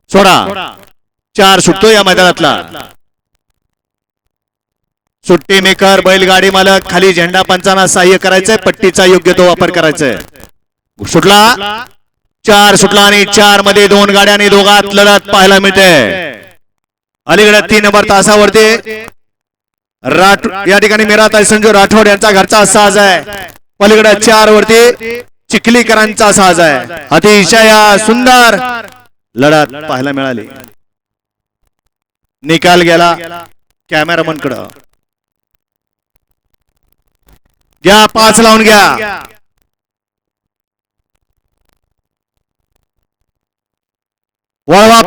सोडा 4 सुटतो या मैदानातला. सुट्टी मेकर बैलगाडी मालक खाली झेंडा पंचांना सहाय्य करायचंय. पट्टीचा योग्य तो वापर करायचाय. सुटला 4 सुटला आणि 4 मध्ये 2 गाड्या आणि दोघात लढत पाहायला मिळते. अलीकडे 3 नंबर तासावरती या ठिकाणी मीराताई संजू राठोड यांचा घरचा साज आहे. पलीकडे 4 वरती चिखलीकरांचा साज आहे. अतिशय सुंदर लढत पाहायला मिळाली. निकाल गेला कॅमेरामन कडे. घ्या 5 लावून घ्या. वळवा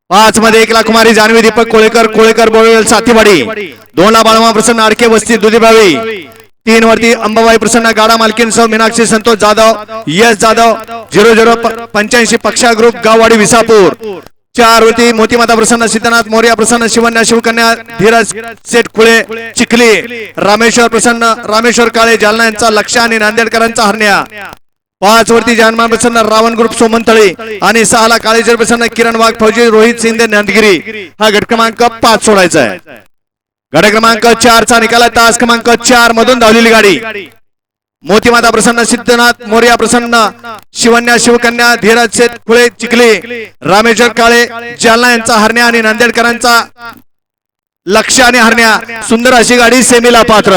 5 मध्ये 1 ला कुमारी जान्हवी दीपक कोळेकर बोळवेल साथीवाडी. 2 ला बाळमा प्रसन्न आडके वस्ती दुधीभावी. 3 वरती अंबाबाई प्रसन्न गाडा मालकीन सौ मीनाक्षी संतोष जाधव यश जाधव 0085 पक्षा ग्रुप गाववाडी विसापूर. 4 वरती मोतीमाता प्रसन्न सिद्धनाथ मोर्या प्रसन्न शिवन्या शिवकन्या धीरज सेठ खुळे चिखली. रामेश्वर प्रसन्न रामेश्वर काळे जालना यांचा लक्ष आणि नांदेडकरांचा हरण्या. 5 वरती जानमान प्रसन्न रावण ग्रुप सोमंतळी आणि 6 ला काळेश्वर प्रसन्न किरण वाघ फौजी रोहित शिंदे नंदगिरी. हा गट क्रमांक 5 सोडायचा आहे. गट क्रमांक 4 चा निकाल. तास क्रमांक 4 मधून धावलेली गाडी मोतीमाता प्रसन्न सिद्धनाथ मोर्या प्रसन्न शिवन्या शिवकन्या धीरज शेठ खुळे चिखली. रामेश्वर काळे जालना यांचा हरण्या आणि नांदेडकरांचा लक्ष आणि हरण्या. सुंदर अशी गाडी सेमीला पात्र.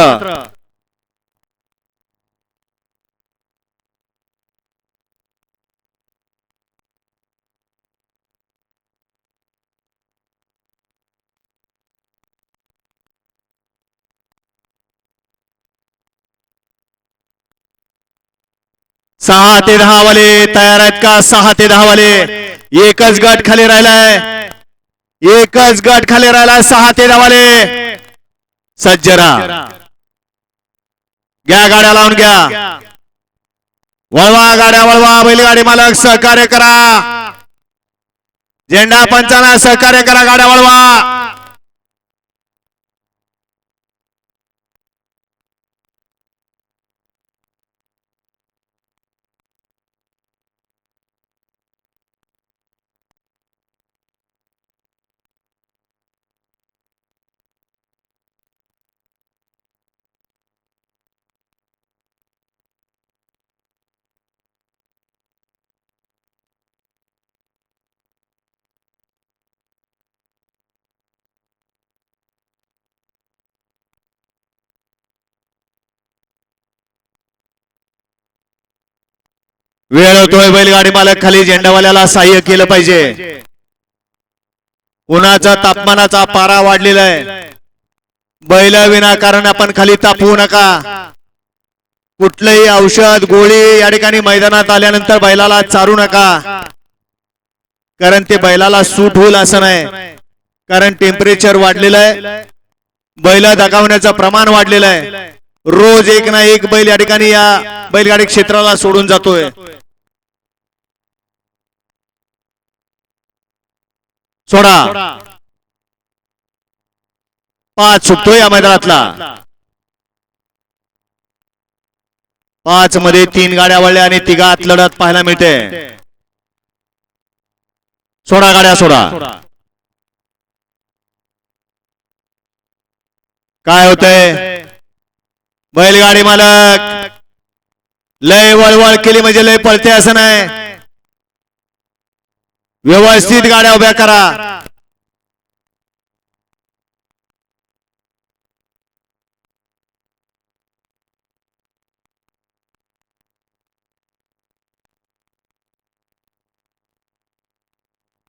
सहा ते 10 वाले तयार आहेत का? 6 ते 10 वाले. एकच गट खाली राहिलाय. 6 ते 10 वाले सज्जरा. घ्या गाड्या लावून घ्या. वळवा गाड्या वळवा. बैलगाडी मालक सहकार्य करा. झेंडा पंचांना सहकार्य करा. गाड्या वळवा. वेळ होतोय. बैलगाडी मालक खाली झेंडावाल्याला सहाय्य केलं पाहिजे. उन्हाचा तापमानाचा पारा वाढलेला आहे. बैल विनाकारण आपण खाली तापवू नका. कुठलंही औषध गोळी या ठिकाणी मैदानात आल्यानंतर बैलाला चारू नका. कारण ते बैलाला सूट होईल असं नाही. कारण टेम्परेचर वाढलेलं आहे. बैल दगावण्याचं प्रमाण वाढलेलं आहे. रोज एक ना एक बैल या ठिकाणी या बैलगाडी क्षेत्राला सोडून जातोय. सोडा 5 सुटतोय या मैदानातला. 5 मध्ये 3 गाड्या वळल्या आणि तिघात लढत पाहायला मिळते. सोडा गाड्या सोडा. काय होतंय? बैलगाडी मालक लय वळवळ केली म्हणजे लय पळते असं नाही. व्यवस्थित गाड्या उभ्या करा.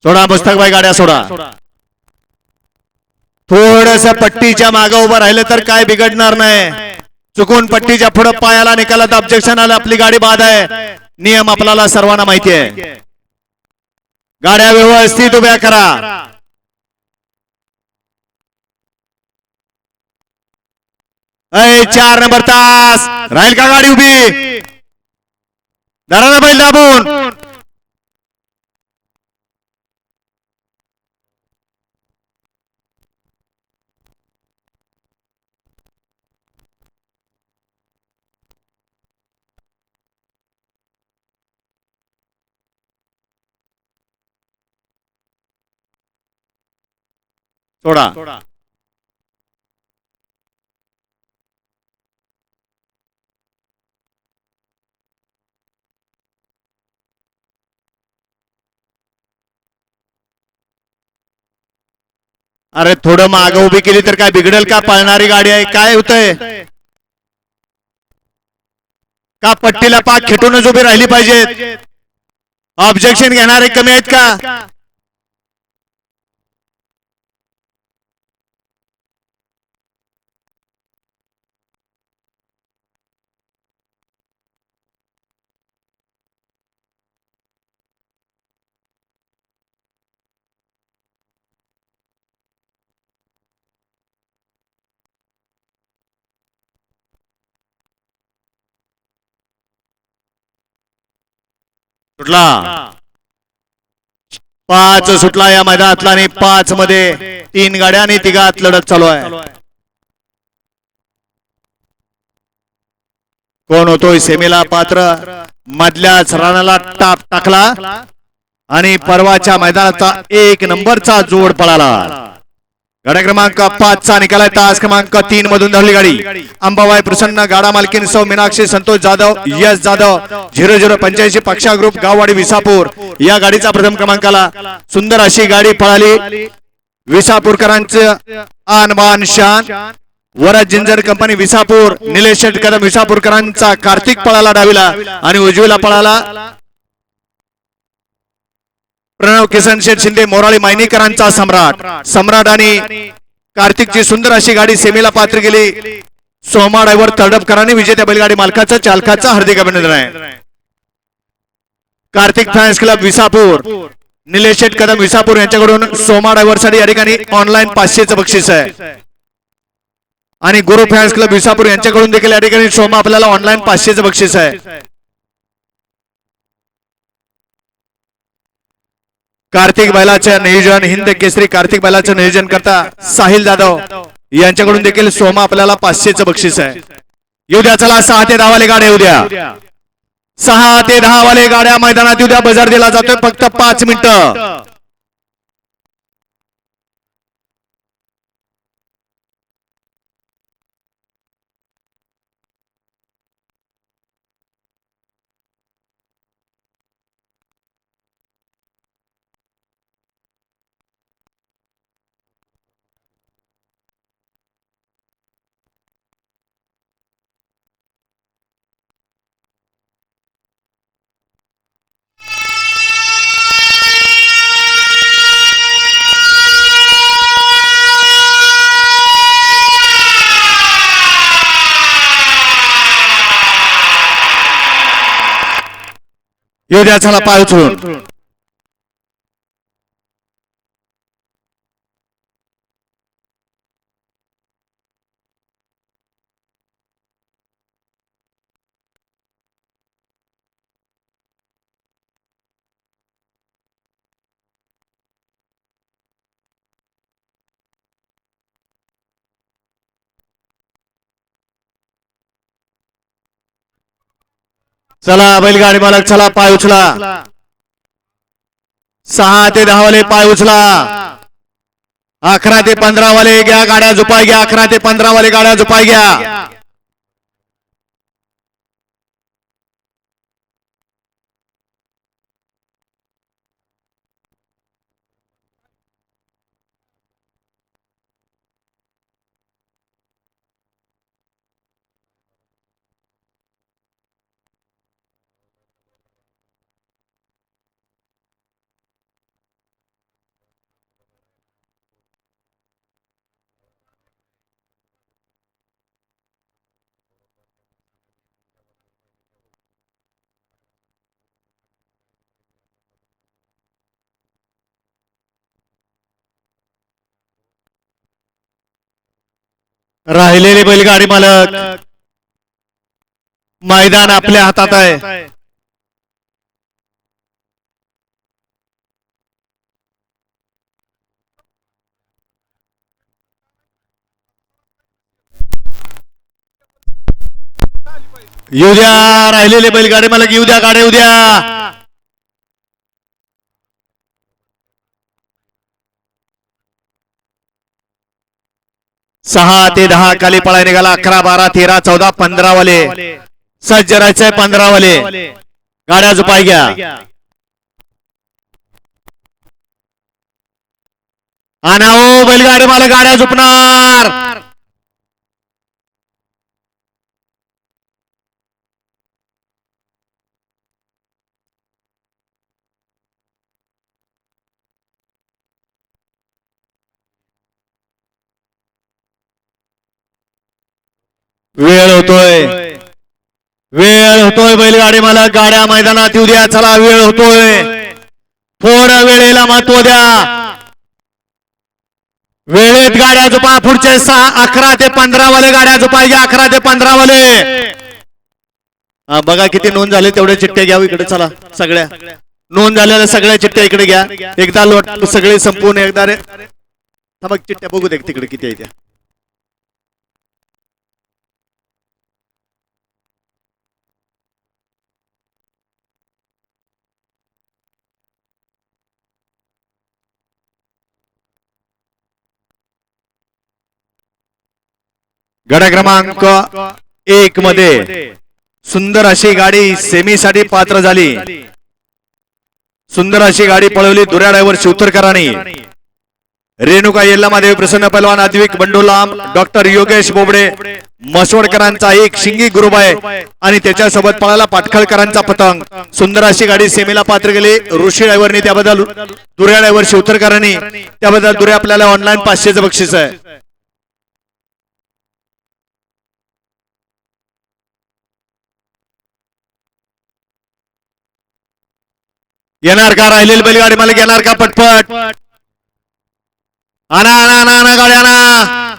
सोडा मुस्तकबाई गाड्या सोडा. थोडस पट्टीच्या मागे उभं राहिलं तर काय बिघडणार नाही. चुकून पट्टीच्या पुढे पायाला निकालात ऑब्जेक्शन आलं आपली गाडी बाद आहे. नियम आपल्याला सर्वांना माहिती आहे. गाड्या व्यवस्थित उभ्या करा. अय 4 नंबर तास राहील का गाडी उभी? दाराला बैल दाबून. सोडा. अरे थोडं माग उभी केली तर काय बिघडेल का? पळणारी गाडी आहे, काय होतंय? का पट्टीला पाक खेटूनच उभी राहिली पाहिजेत? ऑब्जेक्शन घेणारे कमी आहेत का? सुटला. 5 सुटला या मैदानातला आणि 5 मध्ये 3 गाड्या आणि तिघात लढत चालू आहे. कोण होतोय सेमीला पात्र? मधल्याच रानाला टाप टाकला आणि परवाच्या मैदानाचा 1 नंबरचा जोड पळाला. गाडा क्रमांक 5 चा निकाल आहे. तास क्रमांक 3 मधून धावली गाडी अंबाबाई प्रसन्न, गाडा मालकीन सौ मीनाक्षी संतोष जाधव, यश जाधव, 0085 पक्षा ग्रुप, गाववाडी विसापूर या गाडीचा प्रथम क्रमांकाला. सुंदर अशी गाडी पळाली. विसापूरकरांचं आनबान शान. वराज जिंजर कंपनी विसापूर, निलेश शेट कदम विसापूरकरांचा कार्तिक पळाला डावीला आणि उजवीला पळाला प्रणव किसन शेठ शिंदे मोराळी मायनीकरांचा सम्राट. सम्राट आणि कार्तिकची सुंदर अशी गाडी सेमीला पात्र गेली. सोमा ड्रायव्हर तडपकरांनी विजेत्या बैलगाडी मालकाचा चालकाचा हार्दिक अभिनंदन आहे. कार्तिक फॅन्स क्लब विसापूर, निलेश शेठ कदम विसापूर यांच्याकडून सोमा ड्रायव्हर साठी या ठिकाणी ऑनलाईन 500चं बक्षीस आहे आणि गुरु फॅन्स क्लब विसापूर यांच्याकडून देखील या ठिकाणी सोमा आपल्याला ऑनलाईन 500चं बक्षीस आहे. कार्तिक बैलाचं नियोजन, हिंद केसरी कार्तिक बैलाचं नियोजन करता साहिल जाधव यांच्याकडून देखील सोमा आपल्याला 500चं बक्षीस आहे. येऊ द्या चला. 6 ते 10 वाले गाड्या येऊ द्या. 6 ते 10 वाले गाड्या मैदानात येऊ द्या. बजार दिला जातोय फक्त 5 मिनिटं. येऊ द्या चला. पाय उचलून चला. बैलगाडी मालक चला. पाय उचला. 6 ते 10 वाले पाय उचला. 11 ते 15 वाले घ्या गाड्या झुपाय घ्या. 11 ते 15 वाले गाड्या झुपाय घ्या. राहिलेले बैलगाडी मालक, मैदान आपल्या हातात आहे. येऊ द्या. राहिलेले बैलगाडी मालक येऊ द्या. गाड्या येऊ द्या. 6 ते 10 खाली पळाय निघाला 11 12 13 14 15 वाले सज्ज राहायचंय 15 वाले गाड्या झुपाय घ्या आणाओ बैलगाडी मला गाड्या झुपणार वेळ होतोय बैलगाडी मला गाड्या मैदानात येऊ द्या चला वेळ होतोय थोड्या वेळेला महत्व द्या वेळेत गाड्या झोपा पुढचे 11 ते 15 वाले गाड्या झोपायचे 11 ते 15 वाले बघा किती नोंद झाले तेवढे चिठ्ठ्या घ्या इकडे चला सगळ्या नोंद झालेल्या सगळ्या चिठ्ठ्या इकडे घ्या एकदा लोट सगळे संपूर्ण एकदा रे बघ चिठ्ठ्या बघू दे तिकडे किती आहे त्या गड क्रमांक 1 मध्ये सुंदर अशी गाडी सेमी साठी पात्र झाली सुंदर अशी गाडी पळवली दुऱ्या ड्रायव्हर शिवतरकरांनी रेणुका येल्लामादेवी प्रसन्न पहलवान अद्विक बंडूलाम डॉक्टर योगेश बोबडे मसवडकरांचा एक शिंगी ग्रुप आहे आणि त्याच्यासोबत पळाला पाटखळकरांचा पतंग सुंदर अशी गाडी सेमीला पात्र गेली ऋषी ड्रायव्हरनी त्याबद्दल दुऱ्या ड्रायव्हर शिवतरकरांनी त्याबद्दल दुऱ्या आपल्याला ऑनलाईन 500चं बक्षीस आहे येणार का राहिलेली बैलगाडी मला येणार का पटपट आणा आणा आणा आणा गाडी आणा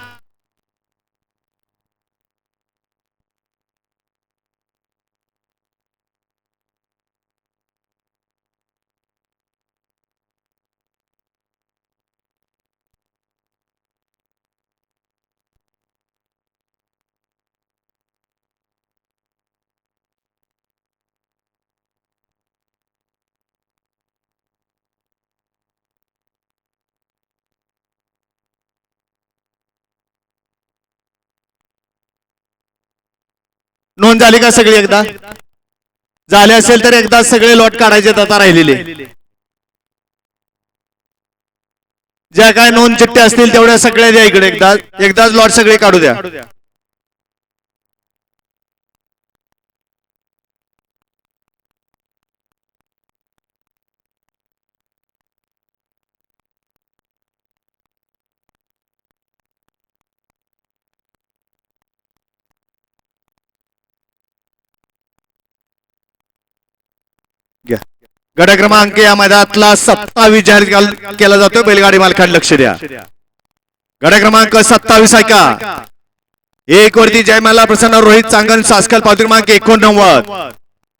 नोंद झाली का सगळी एकदा झाले असेल तर एकदा सगळे लॉट काढायचे आता राहिलेले ज्या काय नोंद चिठ्ठ्या असतील तेवढ्या सगळ्या द्या इकडे एकदाच लॉट सगळे काढू द्या गड क्रमांक या मैदानातला 27 जाहीर केला जातो बैलगाडी मालकांनी लक्ष द्या गड क्रमांक 27 आहे का एक वरती जयमाला प्रसन्न रोहित चांगन सासकल पावती क्रमांक 89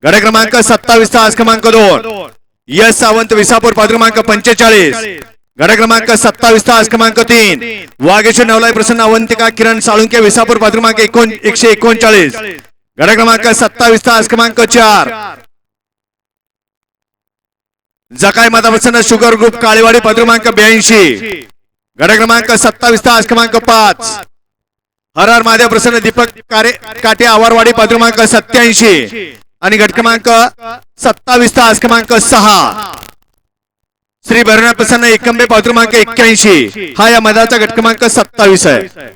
गड क्रमांक 27 तास क्रमांक 2 यश सावंत विसापूर पावती क्रमांक 45 गड क्रमांक 27 तास क्रमांक 3 वागेश्वर नवलाई प्रसन्न अवंतिका किरण साळुंके विसापूर पावती क्रमांक 139 गड क्रमांक 27 तास क्रमांक 4 जकाय माता प्रसन्न शुगर ग्रुप काळेवाडी पावती क्रमांक 82 गड क्रमांक 27 तास क्रमांक 5 हर हर महादेव प्रसन्न दीपक काटे आवारवाडी पावती क्रमांक 87 आणि गट क्रमांक 27 तास क्रमांक 6 श्री भैरवनाथ प्रसन्न एकंबे पावती क्रमांक 81 हा या मैदानाचा गट क्रमांक 27 आहे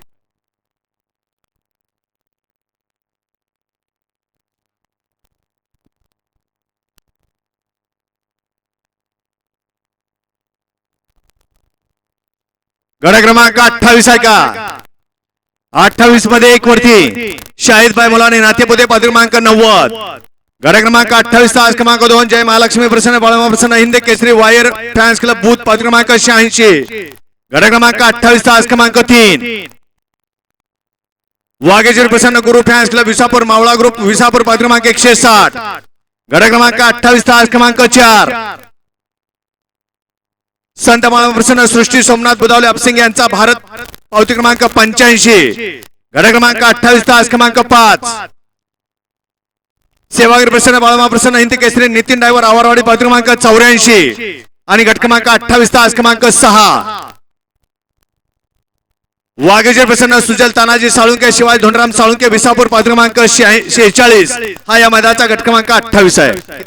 गड क्रमांक 28 आहे का 28 मध्ये एक वरती शाहिद भाई मुलाने नातेपुते पावती क्रमांक 90 गड क्रमांक 28 तास क्रमांक 2 जय महालक्ष्मी प्रसन्न बाळमा प्रसन्न Hind Kesari wire fans club booth पावती क्रमांक 86 गड क्रमांक 28 तास क्रमांक 3 वागेश्वर प्रसन्न गुरु फॅन्स क्लब विसापूर मावळा ग्रुप विसापूर पावती क्रमांक 160 गड क्रमांक 28 तास क्रमांक 4 संत माळवा प्रसन्न सृष्टी सोमनाथ बुधावले अपसिंग यांचा भारत पावती क्रमांक 85 गड क्रमांक 28 तास क्रमांक 5 सेवागिरी प्रसन्न बाळमा प्रसन्न हिंद केसरी नितीन ड्रायव्हर आवारवाडी पावती क्रमांक 84 आणि गट क्रमांक 28 तास क्रमांक 6 वाघेश्वर प्रसन्न सुजल तानाजी साळुंके शिवाय धोंडराम साळुंके विसापूर पात्र क्रमांक 46 हा या मैदानाचा गट क्रमांक 28 आहे.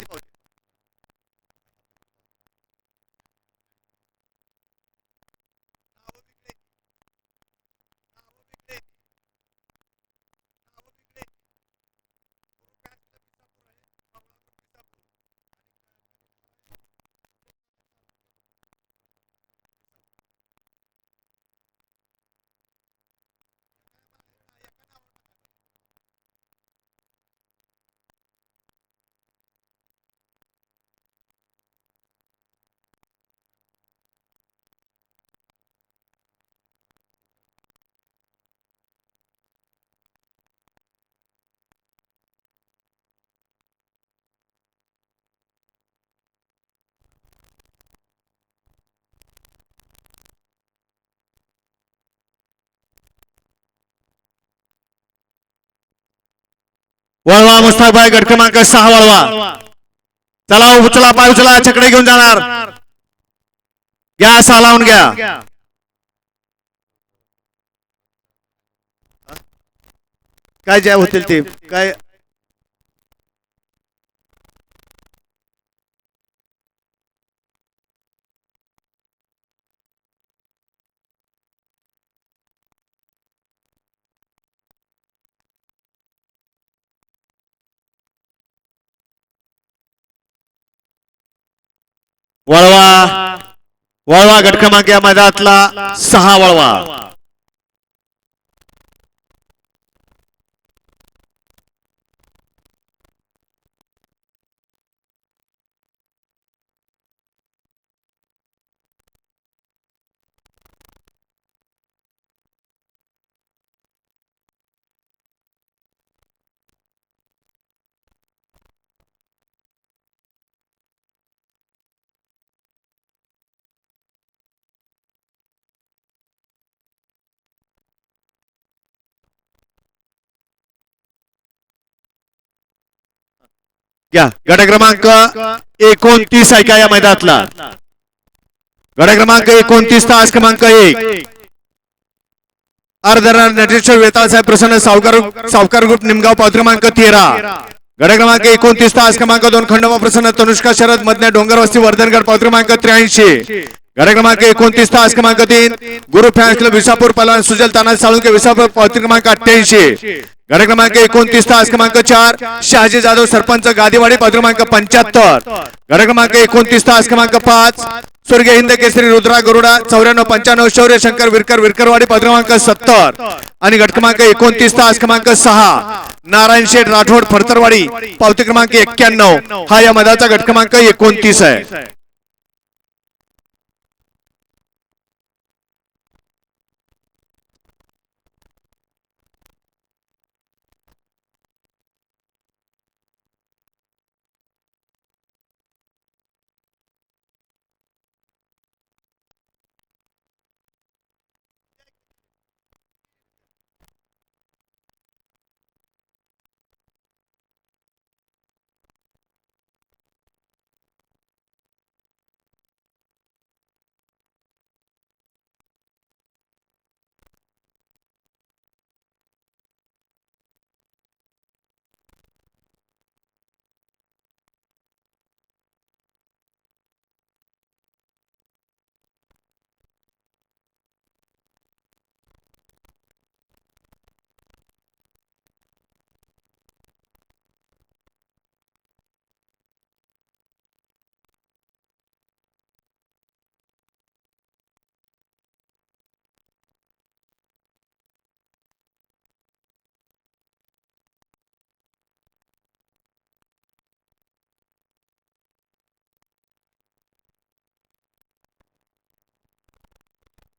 वळवा मुस्ताकबाई गट क्रमांक 6 वळवा. चला उचला पाय उचला छकडे घेऊन जाणार. गॅस लावून घ्या. काय जे होतील ते काय वळवा वळवा गट क्रमांक या मैदानातला 6 वळवा. घ्या गट क्रमांक 29 आहे का या मैदानातला. गट क्रमांक 29 तास क्रमांक 1 अर्धराज नटेश्वर वेताळ साहेब प्रसन्न सावकार ग्रुप निमगाव पात्र क्रमांक 13. गट क्रमांक 29 तास क्रमांक 2 खंडोबा प्रसन्न तनुष्का शरद मधल्या डोंगरवस्ती वर्धनगड पात्र क्रमांक 83. गट क्रमांक 29 तास क्रमांक 3 गुरु फॅन्स क्लब विसापूर पलान सुजल तानाजी साळुंके विसापूर पात्र क्रमांक 88. गट क्रमांक 29 तास क्रमांक 4 शहाजी जाधव सरपंच गादीवाडी पात्र क्रमांक 75. गट क्रमांक 29 तास क्रमांक 5 स्वर्गीय हिंद केसरी रुद्रा गरुडा 94-95 शौर्य शंकर विरकर विरकरवाडी पात्र क्रमांक 70. आणि गट क्रमांक 29 तास क्रमांक 6 नारायण शेठ राठोड फरतरवाडी पावती क्रमांक 91 हा या मैदानाचा गट क्रमांक 29 आहे.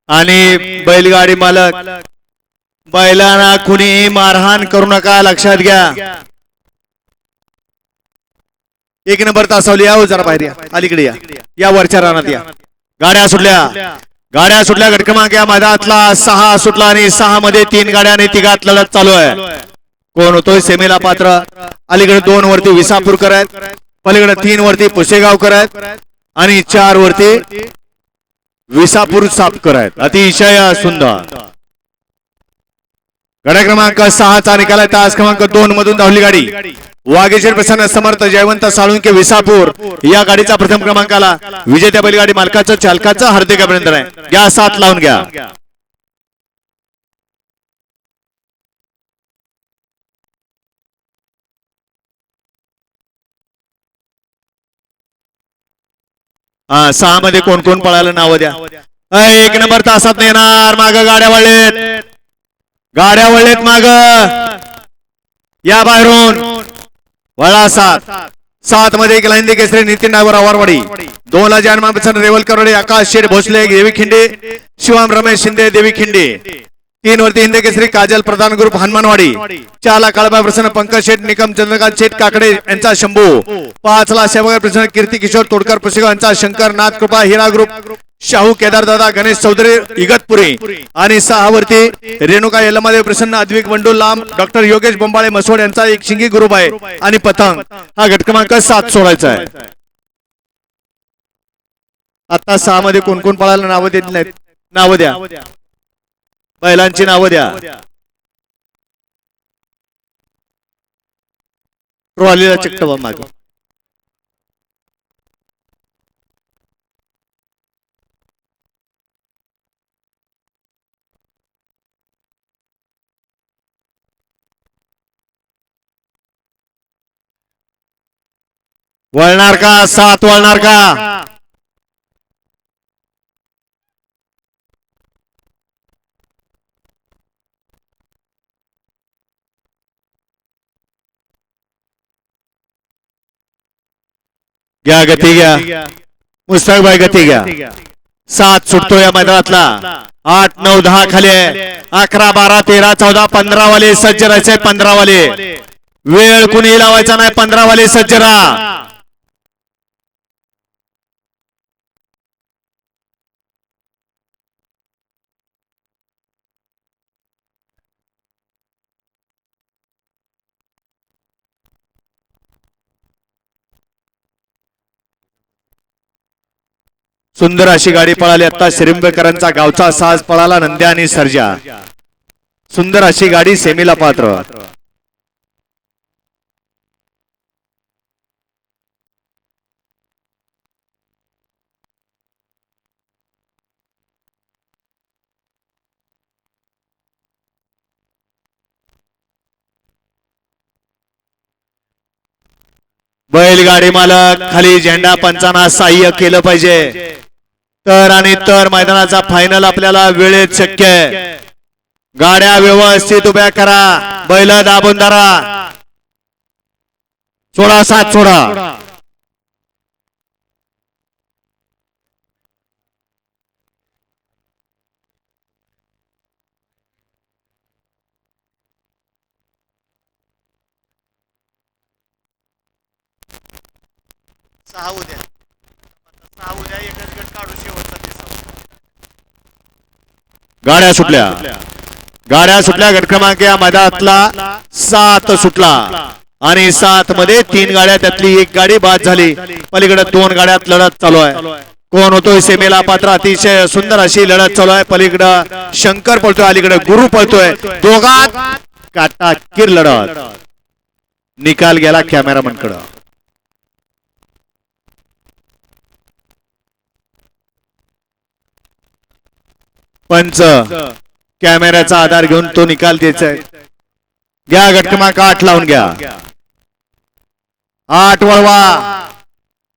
आणि बैलगाडी मालक बैलांना कुणी मारहाण करू नका लक्षात घ्या. 1 नंबर तासावली या जरा बाहेर या अलीकडे या वरच्या रानात या. गाड्या सुटल्या गट क्रमांक या मैदानातला 6 सुटला आणि 6 मध्ये 3 गाड्या आणि तिघात लढत चालू आहे. कोण होतोय सेमीला पात्र. अलीकडे 2 वरती विसापूरकर आहेत पलीकडे 3 वरती पुसेगावकर आहेत आणि 4 वरती विसापूर सापकर आहेत. अतिशय सुंदर गड क्रमांक 6 चा निकाल आहे तास क्रमांक 2 मधून धावली गाडी वागेश्वर प्रसन्न समर्थ जयवंत साळुंके विसापूर या गाडीचा प्रथम क्रमांकाला विजेत्या बैलगाडी मालकाचं चालकाचं हार्दिक अभिनंदन आहे. घ्या साथ लावून घ्या. हा 6 मध्ये कोण कोण पळायला नाव द्या. 1 नंबर तासात येणार माग गाड्या वळलेत माग या बाहेरून वळा 7 मध्ये एक लाईन केसरी नितीन डायवर आवारवाडी 2 ला जानमान प्रसन्न रेवलकरवाडी आकाश शेठ भोसले देवी खिंडे शिवाम रमेश शिंदे देवी खिंडे 3 वरती हिंद केसरी काजल प्रधान ग्रुप हनुमानवाडी 4 ला काळबा प्रसन्न पंकज शेठ निकम चंद्रकांत शेठ काकडे यांचा शंभू 5 ला सेवगर प्रसन्न कीर्ती किशोर तोडकर पुसेगाव यांचा शंकर नाथ कृपा हिरा ग्रुप शाहू केदार दादा गणेश चौधरी इगतपुरी आणि 6 वरती रेणुका यल्लमादेव प्रसन्न अद्विक बंडू लांब डॉक्टर योगेश बोंबाळे मसवड यांचा एक शिंगी ग्रुप आहे आणि पतंग हा गट क्रमांक 7 सोडायचा आहे. आता 6 मध्ये कोण कोण पळायला नावं देत नाहीत. नावं द्या बैलांची नावं द्या. ट्रॉलीला चिकटवा माग वळणार का 7 वळणार का घ्या गती घ्या मुस्तक भाई गती घ्या. 7 सुटतो या मैदानातला 8 9 10 खाली 11 12 13 14 15 वाले सज्ज राहायचे 15 वाले वेळ कुणी लावायचा नाही 15 वाले सज्ज राहा. सुंदर अशी गाडी पळाली आता श्रींबकरांचा गावचा साज पळाला नंद्या आणि सर्जा. सुंदर अशी गाडी सेमीला पात्र. बैलगाडी मालक खाली झेंडा पंचांना सहाय्य केलं पाहिजे तर आणि तर मैदानाचा फायनल आपल्याला वेळेत शक्य आहे. गाड्या व्यवस्थित उभ्या करा बैल दाबून धरा. 16 7 सोडा. गाड्या सुटल्या गट क्रमांक या मैदानातला 7 सुटला आणि 7 मध्ये 3 गाड्या त्यातली एक गाडी बाद झाली. पलीकडे 2 गाड्यात लढत चालू आहे. कोण होतोय सेमीला पात्र अतिशय सुंदर अशी लढत चालू आहे. पलीकडे शंकर पळतोय अलीकडे गुरु पळतोय दोघात काटाकीर लढत. निकाल गेला कॅमेरामन कडे. पंच कॅमेऱ्याचा आधार घेऊन तो निकाल द्यायचा आहे. घ्या गट क्रमांक 8 लावून घ्या. 8 वळवा.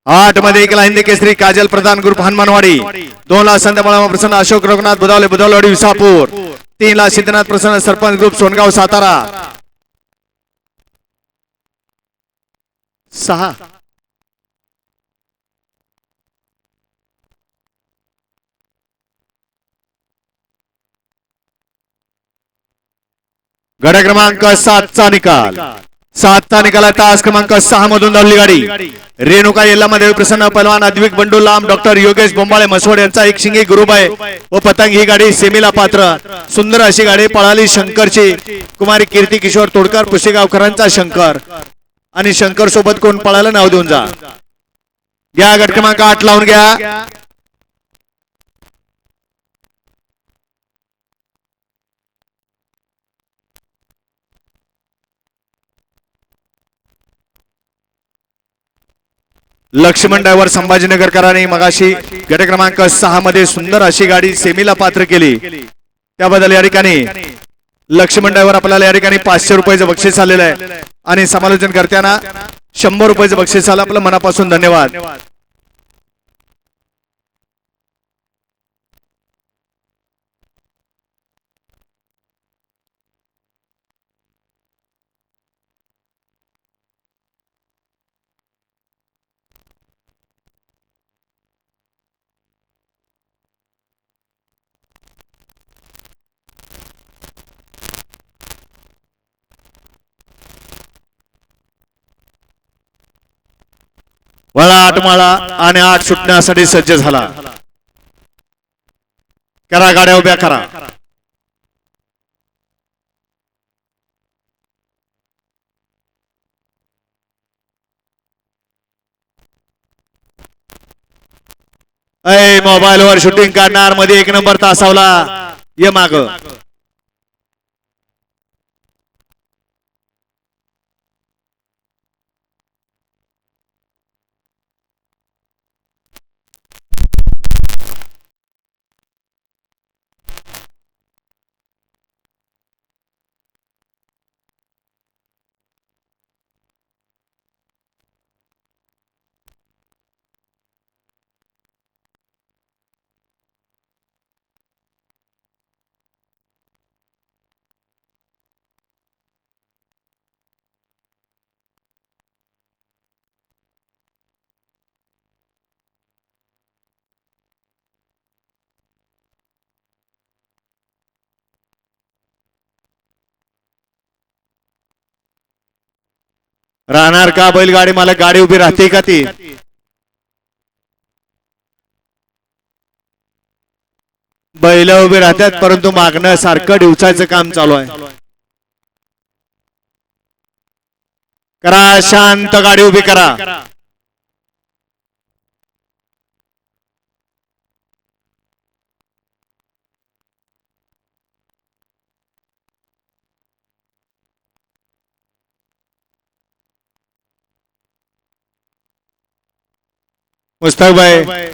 8 मध्ये एक हिंदी केसरी काजल प्रधान ग्रुप हनुमानवाडी 2 ला संत बाळामा प्रसन्न अशोक रघुनाथ बुधावलेवाडी विसापूर 3 ला सिद्धनाथ प्रसन्न सरपंच ग्रुप सोनगाव सातारा 6 गड क्रमांक 7 चा निकाल. 7 चा निकाल तास क्रमांक 6 मधून धावली गाडी रेणुका यल्लामादेवी प्रसन्न पहलवान अद्विक बंडू लांब डॉक्टर योगेश बोंबाळे मसवड यांचा एक शिंगी ग्रुप आहे व पतंग ही गाडी सेमीला पात्र. सुंदर अशी गाडी पळाली शंकरची कुमारी कीर्ती किशोर तोडकर पुसेगावकरांचा शंकर आणि शंकर सोबत कोण पळायला नाव देऊन जा. घ्या गट क्रमांक 8 लावून घ्या. लक्ष्मण ड्रायव्हर संभाजीनगरकरांनी मगाशी गट क्रमांक 6 मध्ये सुंदर अशी गाडी सेमीला पात्र केली, त्याबद्दल या ठिकाणी लक्ष्मण ड्रायव्हर आपल्याला या ठिकाणी 500 रुपयाचं बक्षीस आलेलं आहे आणि समालोचन करताना 100 रुपयाचं बक्षीस आलं. आपलं मनापासून धन्यवाद. वळा 8 माळा आणि 8 सुटण्यासाठी सज्ज झाला. करा गाड्या उभ्या करा. मोबाईल वर शूटिंग काढणार मध्ये 1 नंबर तासावला ये माग. राहणार का बैलगाडी मला गाडी उभी राहते का ती? बैल उभी राहतात परंतु मागणं सारखं डिवचायचं काम चालू आहे. करा शांत गाडी उभी करा. मुस्तक भाई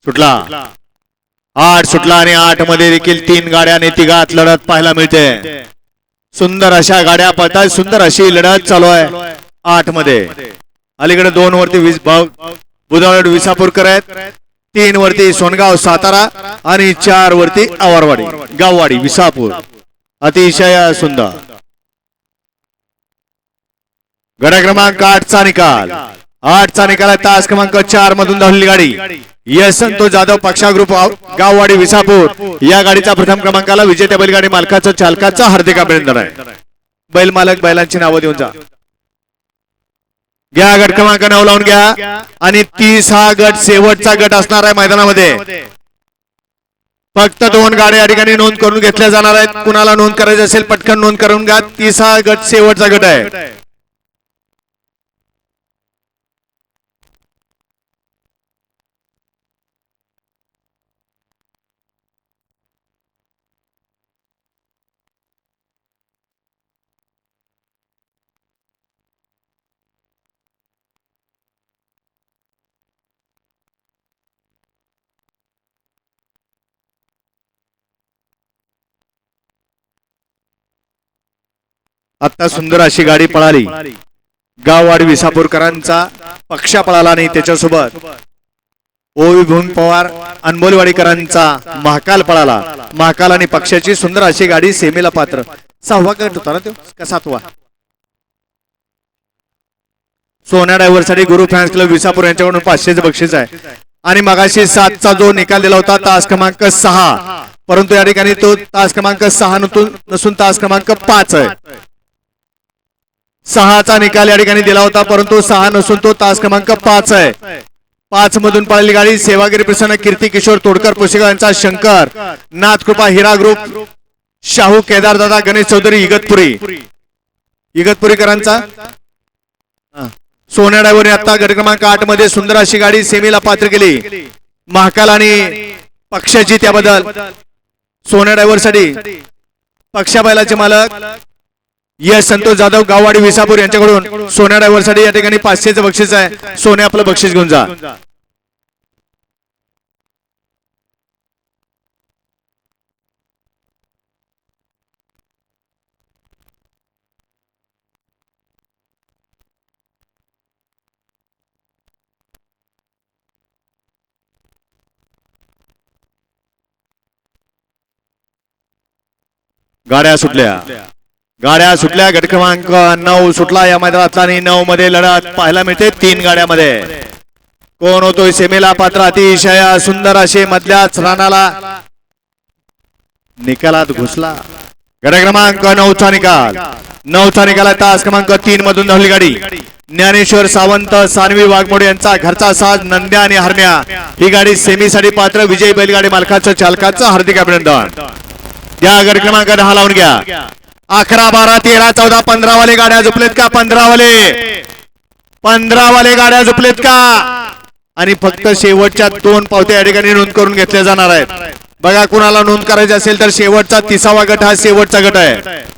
सुटला. 8 सुटला आणि 8 मध्ये देखील 3 गाड्या आणि तिघात लढत पाहायला मिळते. सुंदर अशा गाड्या पळतात, सुंदर अशी लढत चालू आहे 8 मध्ये. अलीकडे 2 वरती बुधावड विसापूरकर आहेत, 3 वरती सोनगाव सातारा आणि 4 वरती आवारवाडी गाववाडी विसापूर. अतिशय सुंदर गट क्रमांक 8 चा निकाल. 8 चा निकाल तास क्रमांक 4 मधून धावलेली गाडी यशवंत जाधव पक्षा ग्रुप गाववाडी विसापूर या गाडीचा प्रथम क्रमांकाला विजेत्या बैलगाडी मालकाचं चालकाचं हार्दिक अभिनंदन आहे. बैल मालक बैलांची नावं देऊन जा. घ्या गट क्रमांक 9 लावून घ्या आणि 30 हा गट शेवटचा गट असणार आहे मैदानामध्ये. फक्त 2 गाड्या या ठिकाणी नोंद करून घेतल्या जाणार आहेत. कुणाला नोंद करायची असेल पटकन नोंद करून घ्या. 30 हा गट शेवटचा गट आहे. आता सुंदर अशी गाडी पळाली. गाववाडी विसापूरकरांचा पक्षा पळाला आणि त्याच्यासोबत ओवी भूम पवार अनबोलवाडीकरांचा महाकाल पळाला. महाकाल आणि पक्षाची सुंदर अशी गाडी सेमीला पात्र. 6वा गट होता ना तो का 7वा? सोन्या ड्रायव्हर साठी गुरु फॅन्स क्लब विसापूर यांच्याकडून 500चं बक्षीस आहे. आणि मगाशी 7चा जो निकाल दिला होता तास क्रमांक 6, परंतु या ठिकाणी तो तास क्रमांक 6 नसून तास क्रमांक 5 आहे. 6चा निकाल या ठिकाणी दिला होता परंतु 6 नसून तो तास क्रमांक 5 आहे. 5 मधून पळालेली गाडी सेवागिरी प्रसन्न कीर्ती किशोर तोडकर पुशेगाव यांचा शंकर, नाथ कृपा हिरा ग्रुप शाहू केदारदादा गणेश चौधरी इगतपुरीकरांचा सोन्या ड्रायव्हरने आता गट क्रमांक 8 मध्ये सुंदर अशी गाडी सेमीला पात्र केली. महाकाल आणि पक्षाची त्याबद्दल सोन्या ड्रायव्हर साठी पक्षा बैलाचे मालक यश संतोष जाधव गाववाडी विसापूर यांच्याकडून सोन्या ड्रायव्हर साठी या ठिकाणी 500चं बक्षीस आहे. सोने आपलं बक्षीस घेऊन जा. गाड्या सुटल्या गट क्रमांक 9 सुटला या मैदानातला आणि 9 मध्ये लढत पाहायला मिळते 3 गाड्यामध्ये. कोण होतोय सेमीला पात्र? अतिशय सुंदर असे मधल्याच रानाला निकालात घुसला. गट क्रमांक 9चा निकाल तास क्रमांक 3 मधून धावली गाडी ज्ञानेश्वर सावंत सानवी वाघमोडे यांचा घरचा साज नंद्या आणि हरण्या ही गाडी सेमीसाठी पात्र. विजयी बैलगाडी मालकाचं चालकाचं हार्दिक अभिनंदन. या गट क्रमांक 10 लावून घ्या. 11 12 13 14 15 वाले गाड्या झोपलेत का? 15 वाले गाड्या झोपलेत का? आणि फक्त शेवटच्या 2 पावत्या या ठिकाणी नोंद करून घेतल्या जाणार आहेत. बघा कुणाला नोंद करायची असेल तर शेवटचा 30वा गट हा शेवटचा गट आहे.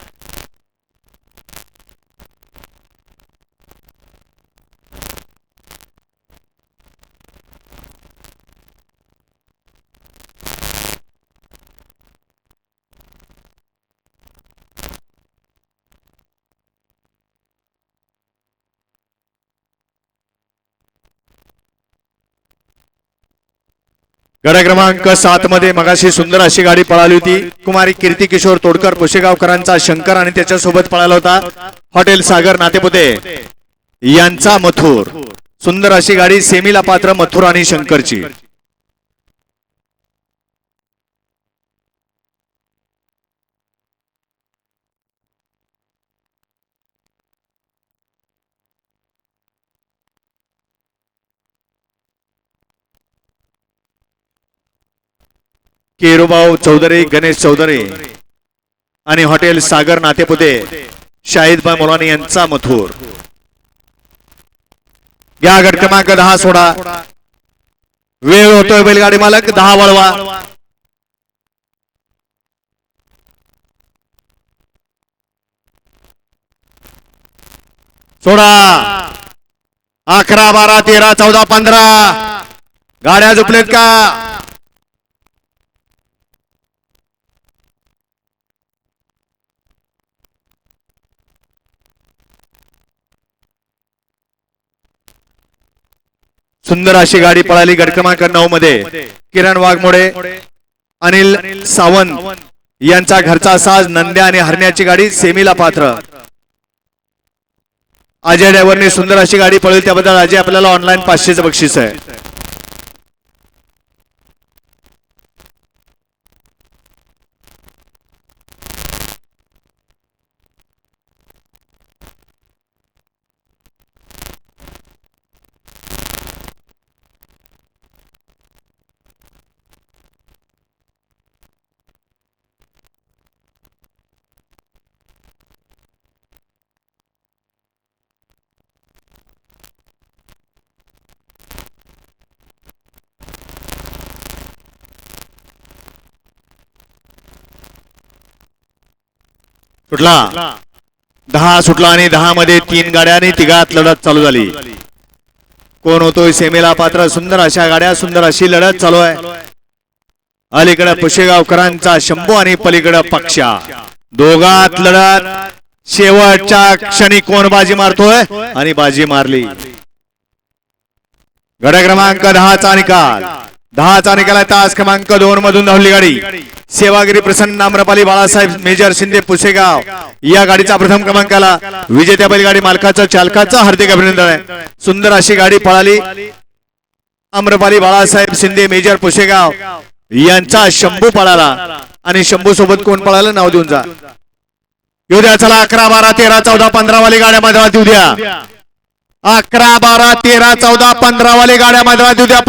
गट क्रमांक 7 मध्ये मगाशी सुंदर अशी गाडी पळाली होती. कुमारी कीर्ती किशोर तोडकर पुशेगावकरांचा शंकर आणि त्याच्यासोबत पळाला होता हॉटेल सागर नातेपुते यांचा मथुर. सुंदर अशी गाडी सेमीला पात्र मथुर आणि शंकरची. केरुभाऊ चौधरी गणेश चौधरी आणि हॉटेल सागर नातेपुते शाहिदभाई मोलानी यांचा मथुर. या गट क्रमांक 10 सोडा. वेळ होतोय बैलगाडी मालक 10 वळवा. सोडा. 11 12 13 14 15 गाड्या झोपलेत का? सुंदर अशी गाडी पळाली गट क्रमांक 9 मध्ये. किरण वाघमोडे अनिल सावंत यांचा घरचा साज नंद्या आणि हरण्याची गाडी सेमीला पात्र. अजय ड्रायव्हरने सुंदर अशी गाडी पळवली त्याबद्दल अजय आपल्याला ऑनलाईन 500चं बक्षीस आहे. सुटला 10 सुटला आणि 10 मध्ये 3 गाड्या आणि तिघात लढत चालू झाली. कोण होतोय सेमीला पात्र? सुंदर अशा गाड्या सुंदर अशी लढत चालू आहे. अलीकडे पुशेगावकरांचा शंभू आणि पलीकडे पक्षा दोघात लढत. शेवटच्या क्षणी कोण बाजी मारतोय आणि बाजी मारली. गट क्रमांक 10चा निकाल तास क्रमांक 2 मधून धावली गाडी सेवागिरी प्रसन्न आम्रपाली बाळासाहेब मेजर शिंदे पुसेगाव या गाडीचा प्रथम क्रमांकाला विजेत्या बैलगाडी मालकाचं चालकाचं हार्दिक अभिनंदन आहे. सुंदर अशी गाडी पळाली. आम्रपाली बाळासाहेब शिंदे मेजर पुसेगाव यांचा शंभू पळाला आणि शंभू सोबत कोण पळाला नाव देऊन जा. येऊ द्या चला. 11 12 13 14 15 वाली गाड्या मैदानात येऊ द्या. 11 12 13 14 15 वाली गाड्या मैदानात येऊ द्या.